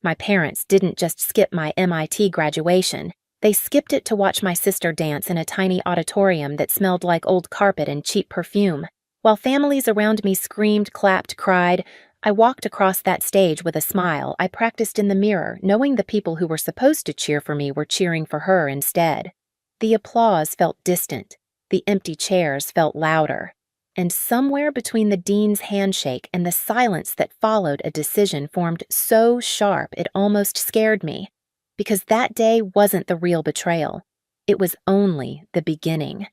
My parents didn't just skip my MIT graduation. They skipped it to watch my sister dance in a tiny auditorium that smelled like old carpet and cheap perfume. While families around me screamed, clapped, cried, I walked across that stage with a smile I practiced in the mirror, knowing the people who were supposed to cheer for me were cheering for her instead. The applause felt distant. The empty chairs felt louder. And somewhere between the dean's handshake and the silence that followed, a decision formed so sharp it almost scared me. Because that day wasn't the real betrayal. It was only the beginning.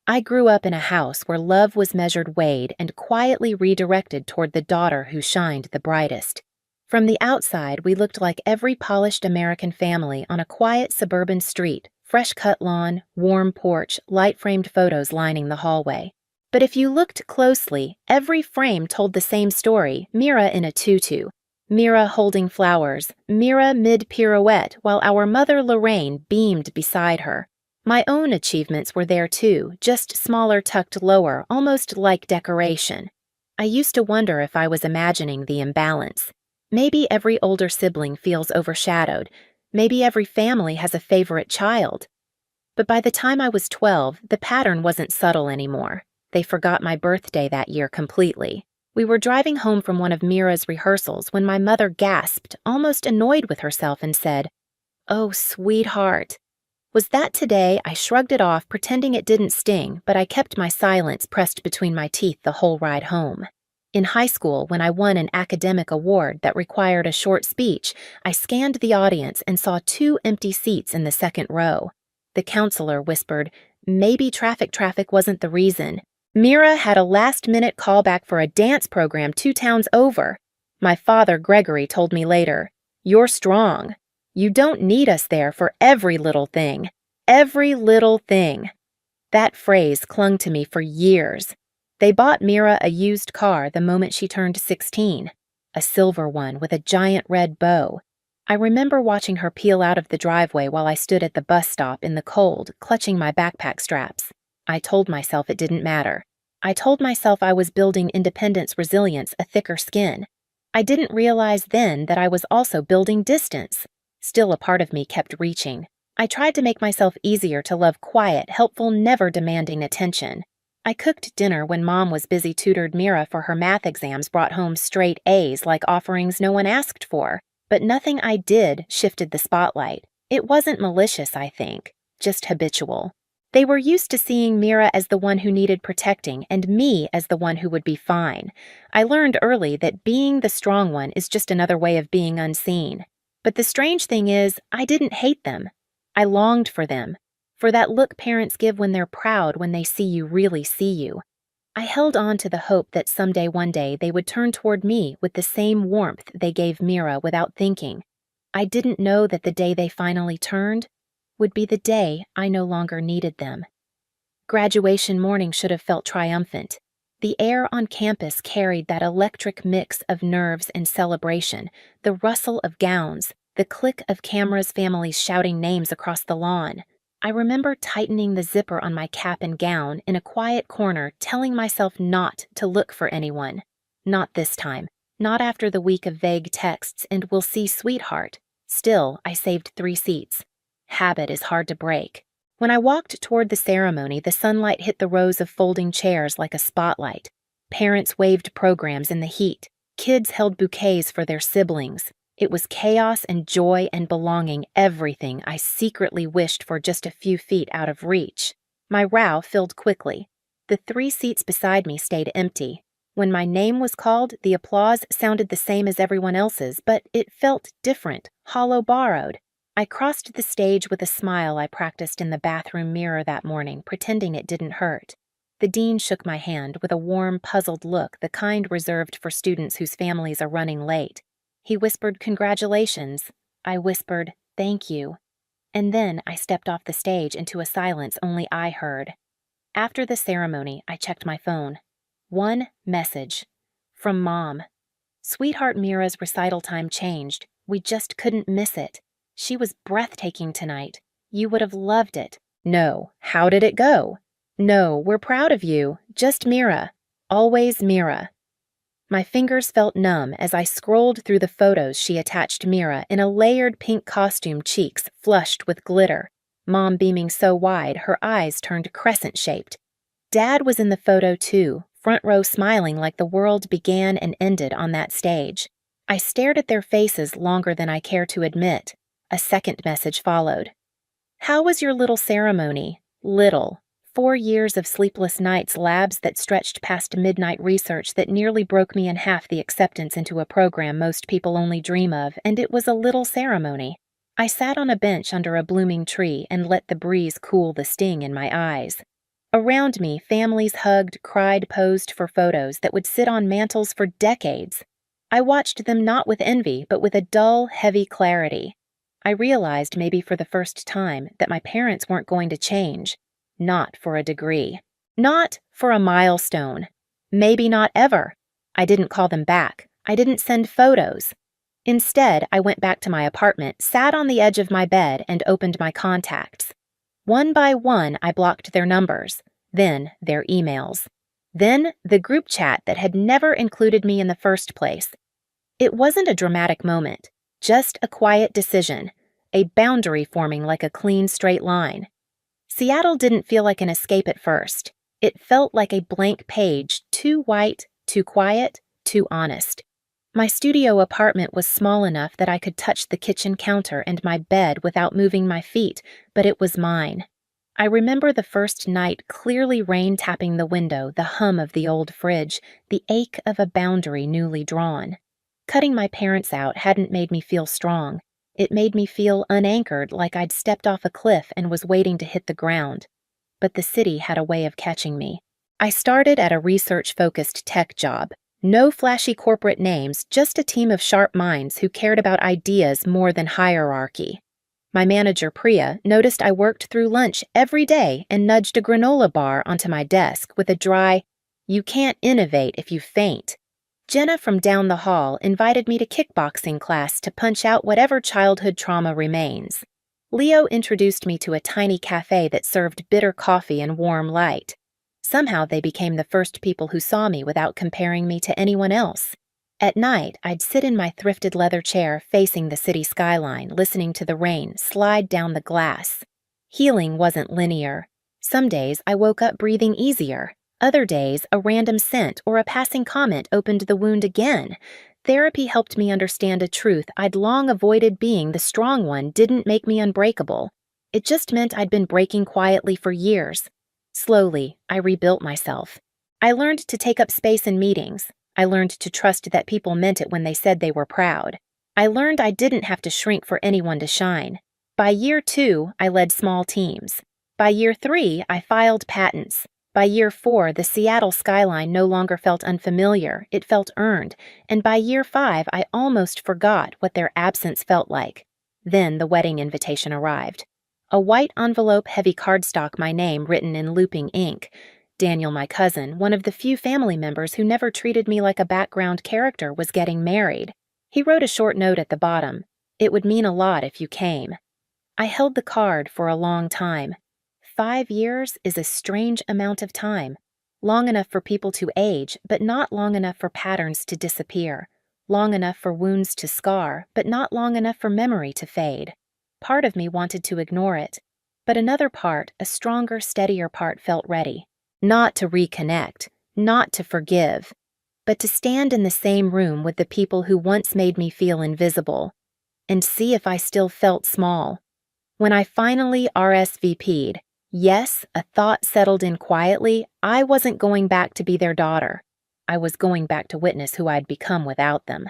I grew up in a house where love was measured, weighed, and quietly redirected toward the daughter who shined the brightest. From the outside, we looked like every polished American family on a quiet suburban street, fresh-cut lawn, warm porch, light-framed photos lining the hallway. But if you looked closely, every frame told the same story: Mira in a tutu, Mira holding flowers, Mira mid-pirouette while our mother Lorraine beamed beside her. My own achievements were there too, just smaller, tucked lower, almost like decoration. I used to wonder if I was imagining the imbalance. Maybe every older sibling feels overshadowed. Maybe every family has a favorite child. But by the time I was 12, the pattern wasn't subtle anymore. They forgot my birthday that year completely. We were driving home from one of Mira's rehearsals when my mother gasped, almost annoyed with herself, and said, "Oh, sweetheart." Was that today? I shrugged it off, pretending it didn't sting, but I kept my silence pressed between my teeth the whole ride home. In high school, when I won an academic award that required a short speech, I scanned the audience and saw 2 empty seats in the second row. The counselor whispered, "Maybe traffic wasn't the reason. Mira had a last-minute callback for a dance program 2 towns over." My father, Gregory, told me later, "You're strong. You don't need us there for every little thing. Every little thing." That phrase clung to me for years. They bought Mira a used car the moment she turned 16, a silver one with a giant red bow. I remember watching her peel out of the driveway while I stood at the bus stop in the cold, clutching my backpack straps. I told myself it didn't matter. I told myself I was building independence, resilience, a thicker skin. I didn't realize then that I was also building distance. Still, a part of me kept reaching. I tried to make myself easier to love, quiet, helpful, never demanding attention. I cooked dinner when Mom was busy, tutored Mira for her math exams, brought home straight A's like offerings no one asked for. But nothing I did shifted the spotlight. It wasn't malicious, I think, just habitual. They were used to seeing Mira as the one who needed protecting and me as the one who would be fine. I learned early that being the strong one is just another way of being unseen. But the strange thing is, I didn't hate them. I longed for them, for that look parents give when they're proud when they see you really see you. I held on to the hope that someday, one day, they would turn toward me with the same warmth they gave Mira without thinking. I didn't know that the day they finally turned would be the day I no longer needed them. Graduation morning should have felt triumphant. The air on campus carried that electric mix of nerves and celebration, the rustle of gowns, the click of cameras, families shouting names across the lawn. I remember tightening the zipper on my cap and gown in a quiet corner, telling myself not to look for anyone. Not this time. Not after the week of vague texts and "we'll see, sweetheart." Still, I saved 3 seats. Habit is hard to break. When I walked toward the ceremony, the sunlight hit the rows of folding chairs like a spotlight. Parents waved programs in the heat. Kids held bouquets for their siblings. It was chaos and joy and belonging, everything I secretly wished for just a few feet out of reach. My row filled quickly. The 3 seats beside me stayed empty. When my name was called, the applause sounded the same as everyone else's, but it felt different, hollow, borrowed. I crossed the stage with a smile I practiced in the bathroom mirror that morning, pretending it didn't hurt. The dean shook my hand with a warm, puzzled look, the kind reserved for students whose families are running late. He whispered, "Congratulations." I whispered, "Thank you." And then I stepped off the stage into a silence only I heard. After the ceremony, I checked my phone. 1 message. From Mom. "Sweetheart Mira's recital time changed. We just couldn't miss it. She was breathtaking tonight. You would have loved it." No. How did it go? No, we're proud of you. Just Mira. Always Mira. My fingers felt numb as I scrolled through the photos she attached Mira in a layered pink costume, cheeks flushed with glitter, Mom beaming so wide her eyes turned crescent-shaped. Dad was in the photo too, front row smiling like the world began and ended on that stage. I stared at their faces longer than I care to admit. A second message followed. How was your little ceremony? Little. 4 years of sleepless nights, labs that stretched past midnight research that nearly broke me in half, the acceptance into a program most people only dream of, and it was a little ceremony. I sat on a bench under a blooming tree and let the breeze cool the sting in my eyes. Around me, families hugged, cried, posed for photos that would sit on mantels for decades. I watched them not with envy, but with a dull, heavy clarity. I realized, maybe for the first time, that my parents weren't going to change. Not for a degree. Not for a milestone. Maybe not ever. I didn't call them back. I didn't send photos. Instead, I went back to my apartment, sat on the edge of my bed, and opened my contacts. One by one, I blocked their numbers, then their emails, then the group chat that had never included me in the first place. It wasn't a dramatic moment, just a quiet decision, a boundary forming like a clean, straight line. Seattle didn't feel like an escape at first. It felt like a blank page, too white, too quiet, too honest. My studio apartment was small enough that I could touch the kitchen counter and my bed without moving my feet, but it was mine. I remember the first night, clearly rain tapping the window, the hum of the old fridge, the ache of a boundary newly drawn. Cutting my parents out hadn't made me feel strong. It made me feel unanchored, like I'd stepped off a cliff and was waiting to hit the ground. But the city had a way of catching me. I started at a research-focused tech job. No flashy corporate names, just a team of sharp minds who cared about ideas more than hierarchy. My manager, Priya, noticed I worked through lunch every day and nudged a granola bar onto my desk with a dry, "You can't innovate if you faint." Jenna from down the hall invited me to kickboxing class to punch out whatever childhood trauma remains. Leo introduced me to a tiny cafe that served bitter coffee and warm light. Somehow they became the first people who saw me without comparing me to anyone else. At night, I'd sit in my thrifted leather chair facing the city skyline, listening to the rain slide down the glass. Healing wasn't linear. Some days I woke up breathing easier. Other days, a random scent or a passing comment opened the wound again. Therapy helped me understand a truth I'd long avoided. Being the strong one didn't make me unbreakable. It just meant I'd been breaking quietly for years. Slowly, I rebuilt myself. I learned to take up space in meetings. I learned to trust that people meant it when they said they were proud. I learned I didn't have to shrink for anyone to shine. By year 2, I led small teams. By year 3, I filed patents. By year 4, the Seattle skyline no longer felt unfamiliar, it felt earned, and by year 5, I almost forgot what their absence felt like. Then the wedding invitation arrived. A white envelope, heavy cardstock, my name written in looping ink. Daniel, my cousin, one of the few family members who never treated me like a background character, was getting married. He wrote a short note at the bottom. "It would mean a lot if you came." I held the card for a long time. 5 years is a strange amount of time. Long enough for people to age, but not long enough for patterns to disappear. Long enough for wounds to scar, but not long enough for memory to fade. Part of me wanted to ignore it, but another part, a stronger, steadier part, felt ready. Not to reconnect, not to forgive, but to stand in the same room with the people who once made me feel invisible, and see if I still felt small. When I finally RSVP'd, yes, a thought settled in quietly. I wasn't going back to be their daughter. I was going back to witness who I'd become without them.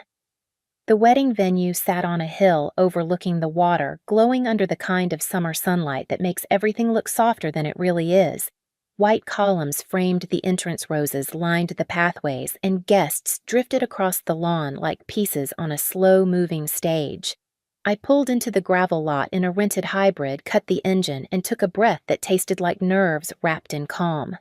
The wedding venue sat on a hill overlooking the water, glowing under the kind of summer sunlight that makes everything look softer than it really is. White columns framed the entrance, roses lined the pathways, and guests drifted across the lawn like pieces on a slow-moving stage. I pulled into the gravel lot in a rented hybrid, cut the engine, and took a breath that tasted like nerves wrapped in calm.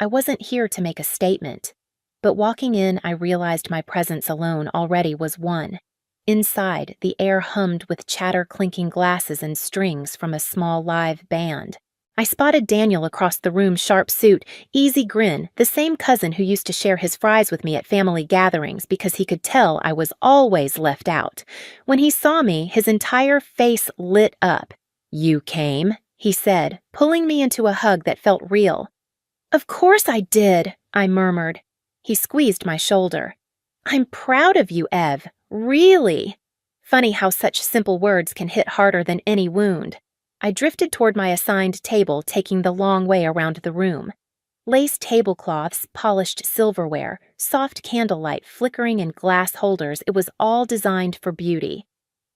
I wasn't here to make a statement, but walking in, I realized my presence alone already was one. Inside, the air hummed with chatter, clinking glasses and strings from a small live band. I spotted Daniel across the room, sharp suit, easy grin, the same cousin who used to share his fries with me at family gatherings because he could tell I was always left out. When he saw me, his entire face lit up. "You came," he said, pulling me into a hug that felt real. "Of course I did," I murmured. He squeezed my shoulder. "I'm proud of you, Ev. Really." Funny how such simple words can hit harder than any wound. I drifted toward my assigned table, taking the long way around the room. Lace tablecloths, polished silverware, soft candlelight flickering in glass holders, it was all designed for beauty.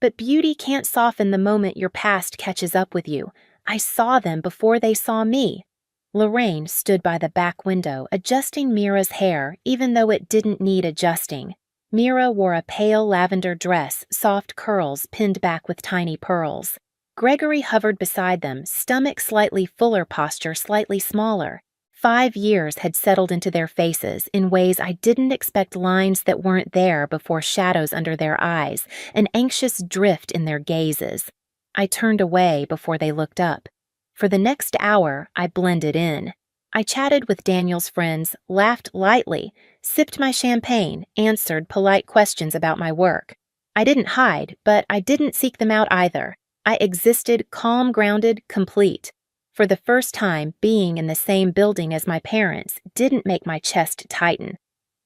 But beauty can't soften the moment your past catches up with you. I saw them before they saw me. Lorraine stood by the back window, adjusting Mira's hair, even though it didn't need adjusting. Mira wore a pale lavender dress, soft curls pinned back with tiny pearls. Gregory hovered beside them, stomach slightly fuller, posture slightly smaller. 5 years had settled into their faces in ways I didn't expect, lines that weren't there before, shadows under their eyes, an anxious drift in their gazes. I turned away before they looked up. For the next hour, I blended in. I chatted with Daniel's friends, laughed lightly, sipped my champagne, answered polite questions about my work. I didn't hide, but I didn't seek them out either. I existed calm, grounded, complete. For the first time, being in the same building as my parents didn't make my chest tighten.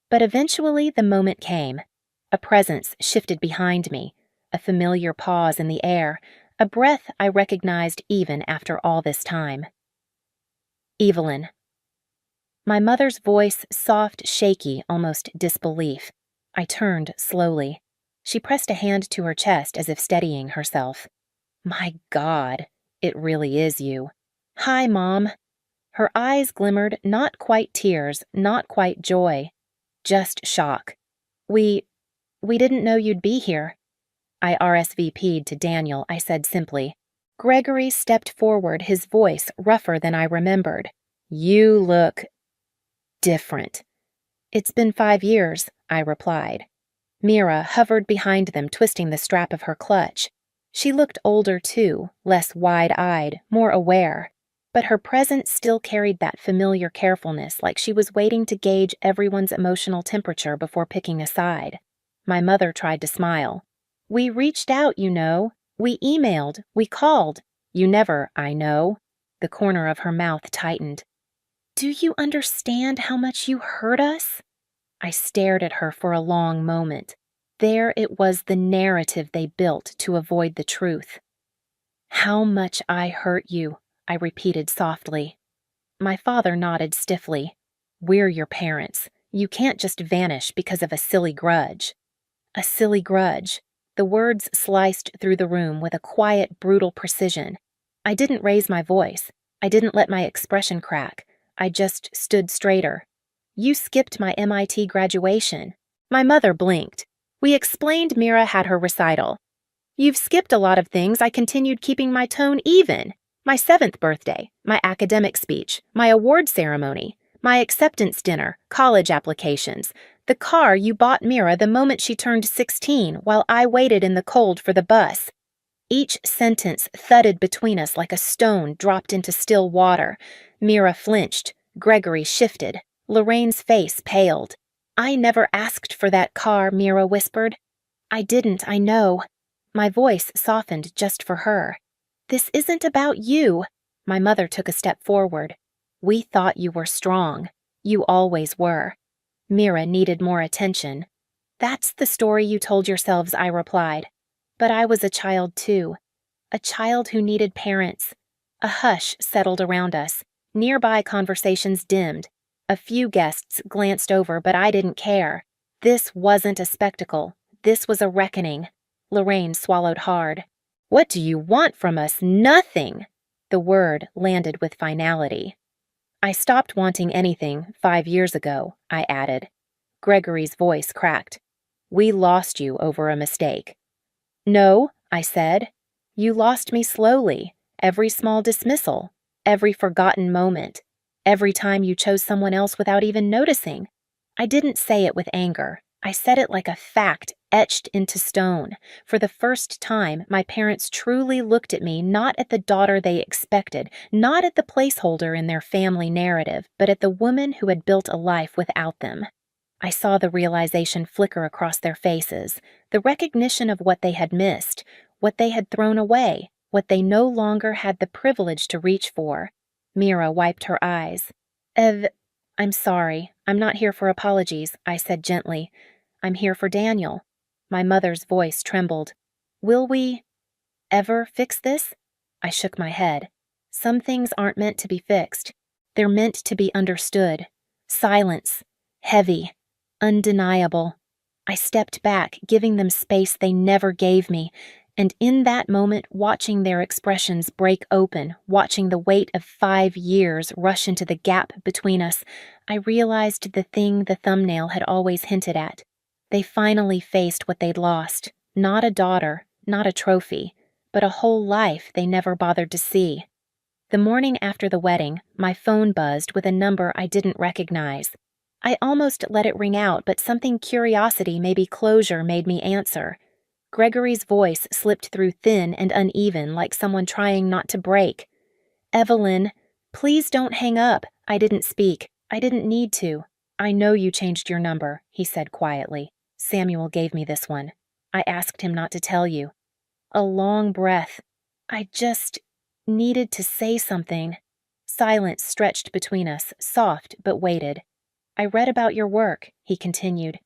But eventually the moment came. A presence shifted behind me, a familiar pause in the air, a breath I recognized even after all this time. Evelyn. My mother's voice, soft, shaky, almost disbelief. I turned slowly. She pressed a hand to her chest as if steadying herself. "My God, it really is you." "Hi, Mom." Her eyes glimmered, not quite tears, not quite joy, just shock. We didn't know you'd be here." I RSVP'd to Daniel, I said simply. Gregory stepped forward, his voice rougher than I remembered. "You look different." "It's been 5 years," I replied. Mira hovered behind them, twisting the strap of her clutch. She looked older too, less wide-eyed, more aware. But her presence still carried that familiar carefulness, like she was waiting to gauge everyone's emotional temperature before picking a side. My mother tried to smile. "We reached out, you know. We emailed. We called. You never, I know." The corner of her mouth tightened. "Do you understand how much you hurt us?" I stared at her for a long moment. There it was, the narrative they built to avoid the truth. "How much I hurt you," I repeated softly. My father nodded stiffly. "We're your parents. You can't just vanish because of a silly grudge." A silly grudge. The words sliced through the room with a quiet, brutal precision. I didn't raise my voice. I didn't let my expression crack. I just stood straighter. "You skipped my MIT graduation." My mother blinked. "We explained Mira had her recital." "You've skipped a lot of things." I continued, keeping my tone even. "My 7th birthday, my academic speech, my award ceremony, my acceptance dinner, college applications, the car you bought Mira the moment she turned 16 while I waited in the cold for the bus." Each sentence thudded between us like a stone dropped into still water. Mira flinched. Gregory shifted. Lorraine's face paled. "I never asked for that car," Mira whispered. "I didn't, I know." My voice softened just for her. "This isn't about you." My mother took a step forward. "We thought you were strong. You always were." Mira needed more attention. "That's the story you told yourselves," I replied. But I was a child too. A child who needed parents. A hush settled around us. Nearby conversations dimmed. A few guests glanced over, but I didn't care. This wasn't a spectacle. This was a reckoning. Lorraine swallowed hard. "What do you want from us?" "Nothing." The word landed with finality. "I stopped wanting anything 5 years ago," I added. Gregory's voice cracked. "We lost you over a mistake." "No," I said. "You lost me slowly. Every small dismissal. Every forgotten moment. Every time you chose someone else without even noticing." I didn't say it with anger. I said it like a fact etched into stone. For the first time, my parents truly looked at me not at the daughter they expected, not at the placeholder in their family narrative, but at the woman who had built a life without them. I saw the realization flicker across their faces, the recognition of what they had missed, what they had thrown away, what they no longer had the privilege to reach for. Mira wiped her eyes. I'm sorry. I'm not here for apologies, I said gently. I'm here for Daniel. My mother's voice trembled. Will we ever fix this? I shook my head. Some things aren't meant to be fixed. They're meant to be understood. Silence. Heavy. Undeniable. I stepped back, giving them space they never gave me, and in that moment, watching their expressions break open, watching the weight of 5 years rush into the gap between us, I realized the thing the thumbnail had always hinted at. They finally faced what they'd lost. Not a daughter, not a trophy, but a whole life they never bothered to see. The morning after the wedding, my phone buzzed with a number I didn't recognize. I almost let it ring out, but something curiosity, maybe closure, made me answer. Gregory's voice slipped through thin and uneven, like someone trying not to break. Evelyn, please don't hang up. I didn't speak. I didn't need to. I know you changed your number, he said quietly. Samuel gave me this one. I asked him not to tell you. A long breath. I just needed to say something. Silence stretched between us, soft but weighted. I read about your work, he continued.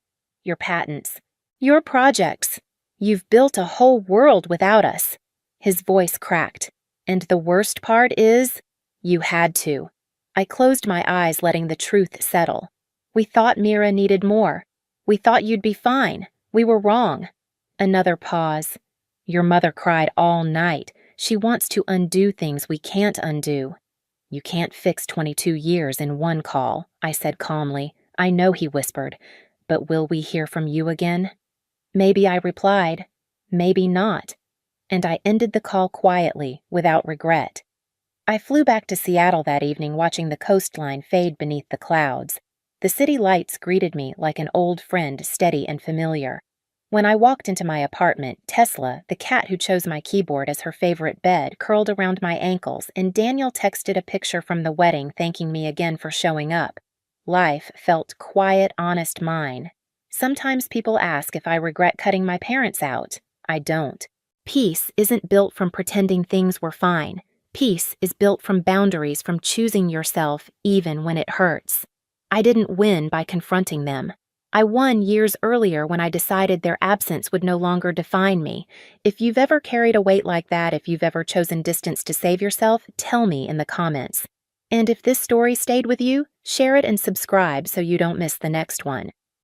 Your patents. Your projects. You've built a whole world without us. His voice cracked. And the worst part is, you had to. I closed my eyes, letting the truth settle. We thought Mira needed more. We thought you'd be fine. We were wrong. Another pause. Your mother cried all night. She wants to undo things we can't undo. You can't fix 22 years in one call, I said calmly. I know, he whispered. But will we hear from you again? Maybe, I replied. Maybe not. And I ended the call quietly, without regret. I flew back to Seattle that evening, watching the coastline fade beneath the clouds. The city lights greeted me like an old friend, steady and familiar. When I walked into my apartment, Tesla, the cat who chose my keyboard as her favorite bed, curled around my ankles, and Daniel texted a picture from the wedding thanking me again for showing up. Life felt quiet, honest mine. Sometimes people ask if I regret cutting my parents out. I don't. Peace isn't built from pretending things were fine. Peace is built from boundaries, from choosing yourself even when it hurts. I didn't win by confronting them. I won years earlier when I decided their absence would no longer define me. If you've ever carried a weight like that, if you've ever chosen distance to save yourself, tell me in the comments. And if this story stayed with you, share it and subscribe so you don't miss the next one.